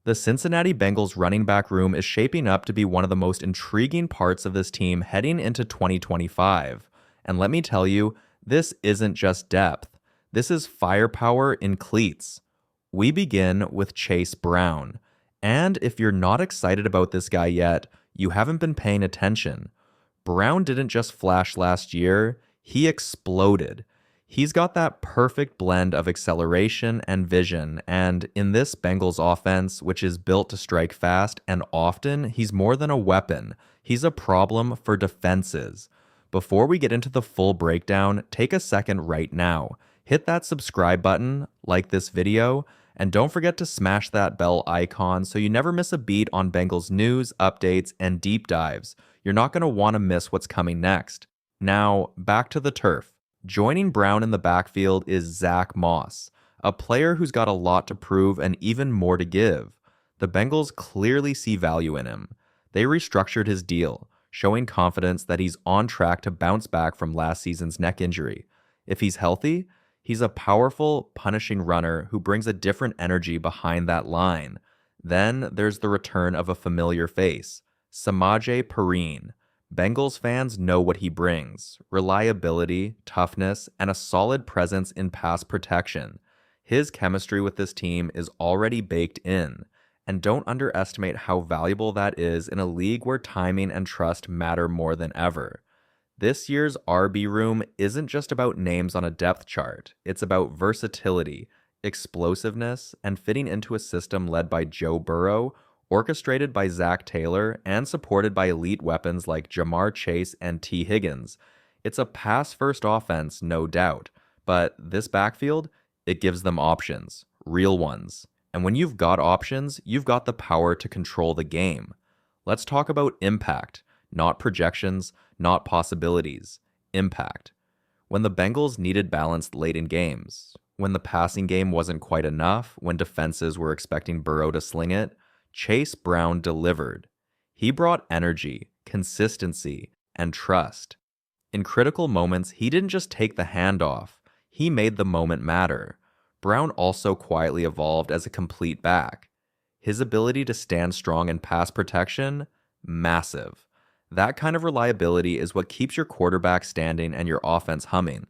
The Cincinnati Bengals running back room is shaping up to be one of the most intriguing parts of this team heading into 2025. And let me tell you, this isn't just depth. This is firepower in cleats. We begin with Chase Brown. And if you're not excited about this guy yet, you haven't been paying attention. Brown didn't just flash last year, he exploded. He's got that perfect blend of acceleration and vision, and in this Bengals offense, which is built to strike fast and often, he's more than a weapon. He's a problem for defenses. Before we get into the full breakdown, take a second right now. Hit that subscribe button, like this video, and don't forget to smash that bell icon so you never miss a beat on Bengals news, updates, and deep dives. You're not going to want to miss what's coming next. Now, back to the turf. Joining Brown in the backfield is Zack Moss, a player who's got a lot to prove and even more to give. The Bengals clearly see value in him. They restructured his deal, showing confidence that he's on track to bounce back from last season's neck injury. If he's healthy, he's a powerful, punishing runner who brings a different energy behind that line. Then there's the return of a familiar face, Samaje Perine. Bengals fans know what he brings: reliability, toughness, and a solid presence in pass protection. His chemistry with this team is already baked in, and don't underestimate how valuable that is in a league where timing and trust matter more than ever. This year's RB room isn't just about names on a depth chart, it's about versatility, explosiveness, and fitting into a system led by Joe Burrow, orchestrated by Zach Taylor, and supported by elite weapons like Jamar Chase and T. Higgins. It's a pass-first offense, no doubt, but this backfield, it gives them options, real ones. And when you've got options, you've got the power to control the game. Let's talk about impact, not projections, not possibilities. Impact. When the Bengals needed balance late in games, when the passing game wasn't quite enough, when defenses were expecting Burrow to sling it, Chase Brown delivered. He brought energy, consistency, and trust. In critical moments, he didn't just take the handoff, he made the moment matter. Brown also quietly evolved as a complete back. His ability to stand strong in pass protection, massive. That kind of reliability is what keeps your quarterback standing and your offense humming.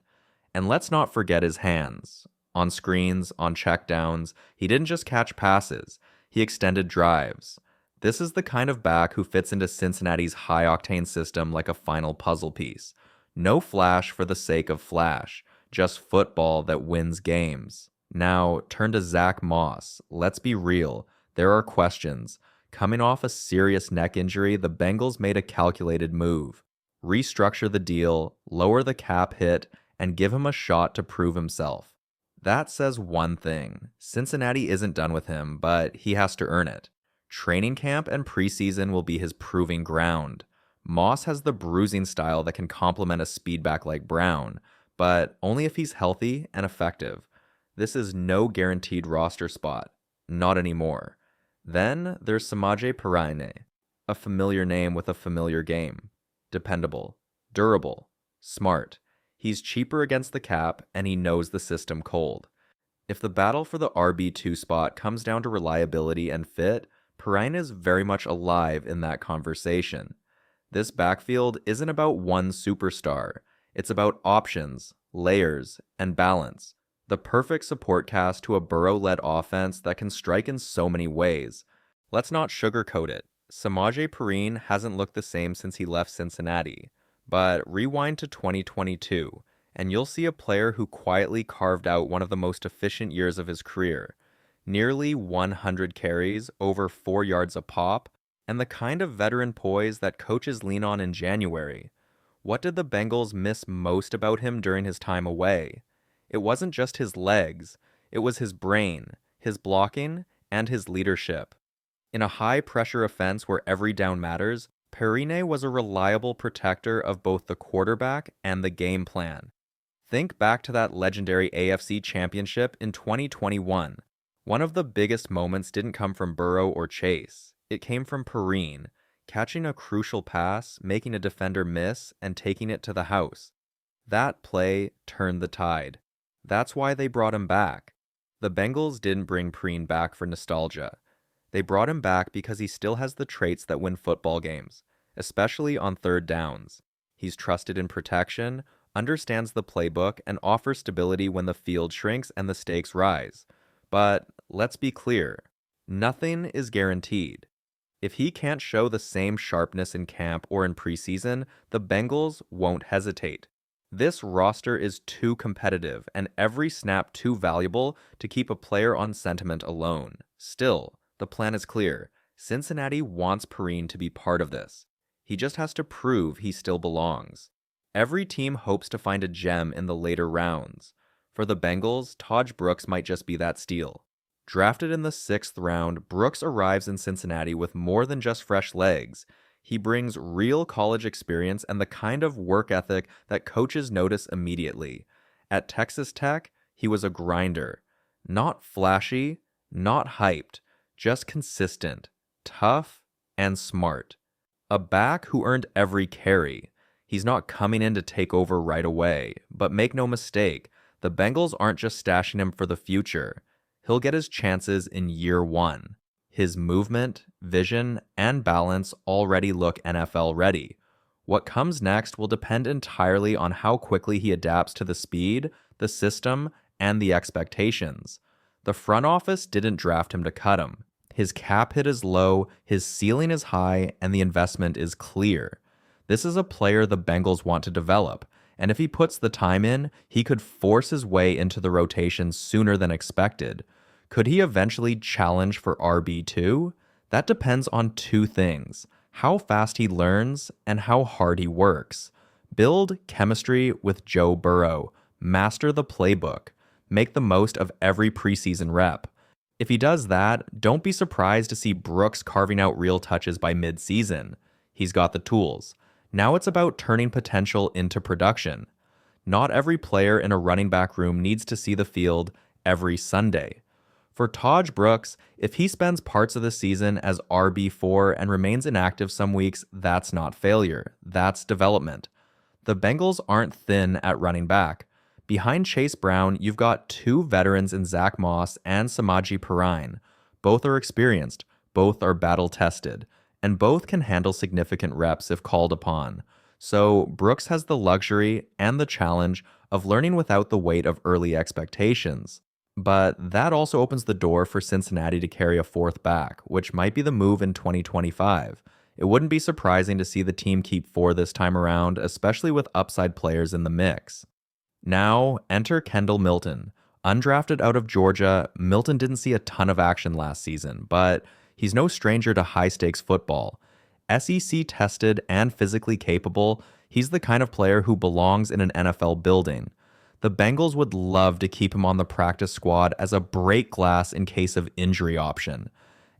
And let's not forget his hands. On screens, on checkdowns, he didn't just catch passes. He extended drives. This is the kind of back who fits into Cincinnati's high-octane system like a final puzzle piece. No flash for the sake of flash, just football that wins games. Now, turn to Zack Moss. Let's be real. There are questions. Coming off a serious neck injury, the Bengals made a calculated move. Restructure the deal, lower the cap hit, and give him a shot to prove himself. That says one thing: Cincinnati isn't done with him, but he has to earn it. Training camp and preseason will be his proving ground. Moss has the bruising style that can complement a speedback like Brown, but only if he's healthy and effective. This is no guaranteed roster spot. Not anymore. Then there's Samaje Perine, a familiar name with a familiar game. Dependable, durable, smart. He's cheaper against the cap, and he knows the system cold. If the battle for the RB2 spot comes down to reliability and fit, Perine is very much alive in that conversation. This backfield isn't about one superstar. It's about options, layers, and balance. The perfect support cast to a Burrow-led offense that can strike in so many ways. Let's not sugarcoat it. Samaje Perine hasn't looked the same since he left Cincinnati. But rewind to 2022, and you'll see a player who quietly carved out one of the most efficient years of his career. Nearly 100 carries, over 4 yards a pop, and the kind of veteran poise that coaches lean on in January. What did the Bengals miss most about him during his time away? It wasn't just his legs, it was his brain, his blocking, and his leadership. In a high-pressure offense where every down matters, Perine was a reliable protector of both the quarterback and the game plan. Think back to that legendary AFC Championship in 2021. One of the biggest moments didn't come from Burrow or Chase. It came from Perine, catching a crucial pass, making a defender miss, and taking it to the house. That play turned the tide. That's why they brought him back. The Bengals didn't bring Perine back for nostalgia. They brought him back because he still has the traits that win football games, especially on third downs. He's trusted in protection, understands the playbook, and offers stability when the field shrinks and the stakes rise. But let's be clear, nothing is guaranteed. If he can't show the same sharpness in camp or in preseason, the Bengals won't hesitate. This roster is too competitive and every snap too valuable to keep a player on sentiment alone. Still, the plan is clear. Cincinnati wants Perine to be part of this. He just has to prove he still belongs. Every team hopes to find a gem in the later rounds. For the Bengals, Tajh Brooks might just be that steal. Drafted in the 6th round, Brooks arrives in Cincinnati with more than just fresh legs. He brings real college experience and the kind of work ethic that coaches notice immediately. At Texas Tech, he was a grinder. Not flashy, not hyped, just consistent, tough, and smart. A back who earned every carry. He's not coming in to take over right away, but make no mistake, the Bengals aren't just stashing him for the future. He'll get his chances in year 1. His movement, vision, and balance already look NFL ready. What comes next will depend entirely on how quickly he adapts to the speed, the system, and the expectations. The front office didn't draft him to cut him. His cap hit is low, his ceiling is high, and the investment is clear. This is a player the Bengals want to develop, and if he puts the time in, he could force his way into the rotation sooner than expected. Could he eventually challenge for RB2? That depends on 2 things: how fast he learns and how hard he works. Build chemistry with Joe Burrow. Master the playbook. Make the most of every preseason rep. If he does that, don't be surprised to see Brooks carving out real touches by mid-season. He's got the tools. Now it's about turning potential into production. Not every player in a running back room needs to see the field every Sunday. For Taj Brooks, if he spends parts of the season as RB4 and remains inactive some weeks, that's not failure. That's development. The Bengals aren't thin at running back. Behind Chase Brown, you've got 2 veterans in Zack Moss and Samaje Perine. Both are experienced, both are battle-tested, and both can handle significant reps if called upon. So Brooks has the luxury and the challenge of learning without the weight of early expectations. But that also opens the door for Cincinnati to carry a 4th back, which might be the move in 2025. It wouldn't be surprising to see the team keep 4 this time around, especially with upside players in the mix. Now, enter Kendall Milton. Undrafted out of Georgia, Milton didn't see a ton of action last season, but he's no stranger to high-stakes football. SEC tested and physically capable, he's the kind of player who belongs in an NFL building. The Bengals would love to keep him on the practice squad as a break glass in case of injury option.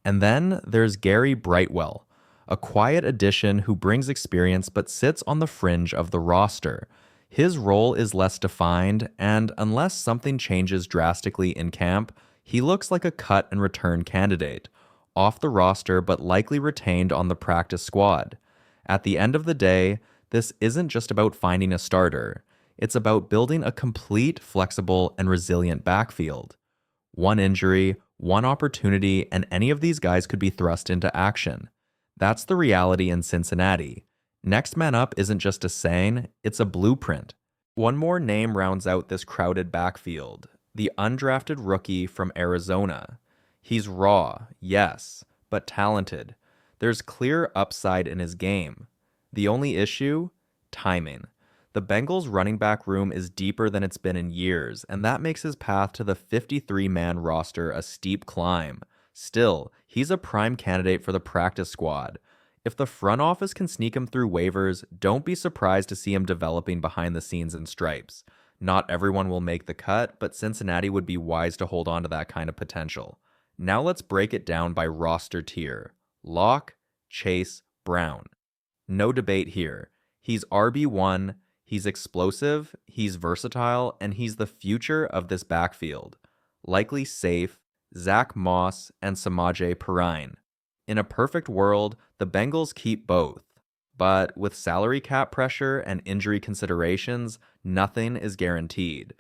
And then there's Gary Brightwell, a quiet addition who brings experience but sits on the fringe of the roster. His role is less defined, and unless something changes drastically in camp, he looks like a cut and return candidate, off the roster but likely retained on the practice squad. At the end of the day, this isn't just about finding a starter. It's about building a complete, flexible, and resilient backfield. One injury, one opportunity, and any of these guys could be thrust into action. That's the reality in Cincinnati. Next man up isn't just a saying, it's a blueprint. One more name rounds out this crowded backfield: the undrafted rookie from Arizona. He's raw, yes, but talented. There's clear upside in his game. The only issue? Timing. The Bengals' running back room is deeper than it's been in years, and that makes his path to the 53-man roster a steep climb. Still, he's a prime candidate for the practice squad. If the front office can sneak him through waivers, don't be surprised to see him developing behind the scenes in stripes. Not everyone will make the cut, but Cincinnati would be wise to hold on to that kind of potential. Now let's break it down by roster tier. Lock, Chase, Brown. No debate here. He's RB1, he's explosive, he's versatile, and he's the future of this backfield. Likely safe, Zack Moss and Samaje Perine. In a perfect world, the Bengals keep both. But with salary cap pressure and injury considerations, nothing is guaranteed.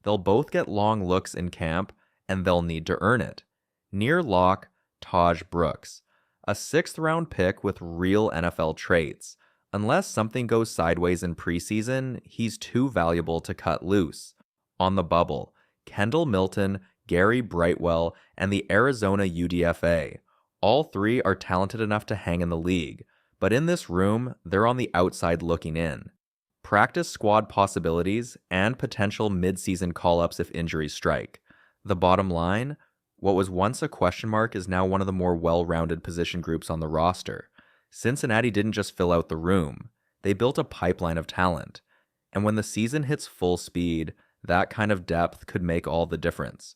They'll both get long looks in camp, and they'll need to earn it. Near lock, Tajh Brooks, a 6th-round pick with real NFL traits. Unless something goes sideways in preseason, he's too valuable to cut loose. On the bubble, Kendall Milton, Gary Brightwell, and the Arizona UDFA. All three are talented enough to hang in the league, but in this room, they're on the outside looking in. Practice squad possibilities and potential mid-season call-ups if injuries strike. The bottom line, what was once a question mark is now one of the more well-rounded position groups on the roster. Cincinnati didn't just fill out the room, they built a pipeline of talent. And when the season hits full speed, that kind of depth could make all the difference.